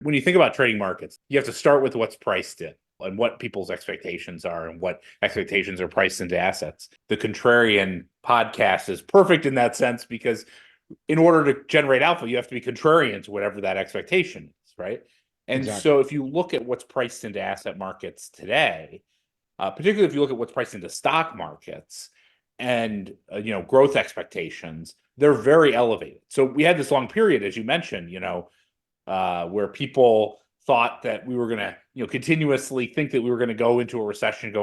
when you think about trading markets, you have to start with what's priced in and what people's expectations are and what expectations are priced into assets. The Contrarian podcast is perfect in that sense because in order to generate alpha, you have to be contrarian to whatever that expectation is, right? And Exactly. so if you look at what's priced into asset markets today, particularly if you look at what's priced into stock markets and growth expectations, they're very elevated. So we had this long period, as you mentioned, where people thought that we were going to, continuously think that we were going to go into a recession.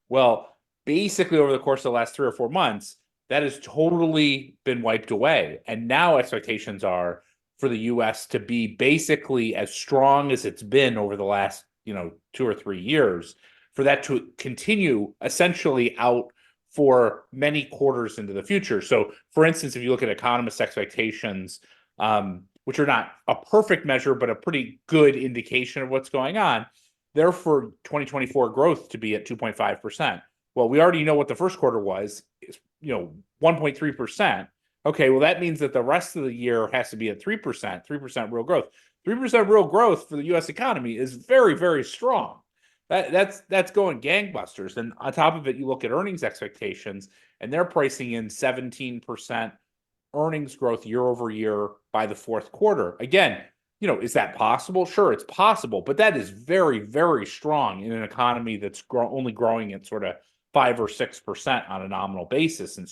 Well, basically over the course of the last 3 or 4 months, that has totally been wiped away. And now expectations are for the US to be basically as strong as it's been over the last, 2 or 3 years, for that to continue essentially out for many quarters into the future. So, for instance, if you look at economists' expectations, which are not a perfect measure, but a pretty good indication of what's going on, they're for 2024 growth to be at 2.5%. Well, we already know what the first quarter was, 1.3%. Okay, well, that means that the rest of the year has to be at 3%, 3% real growth. 3% real growth for the U.S. economy is very, very strong. That's going gangbusters. And on top of it, you look at earnings expectations, and they're pricing in 17% earnings growth year over year by the fourth quarter. Again, is that possible? Sure, it's possible, but that is very, very strong in an economy that's only growing at sort of 5 or 6% on a nominal basis. And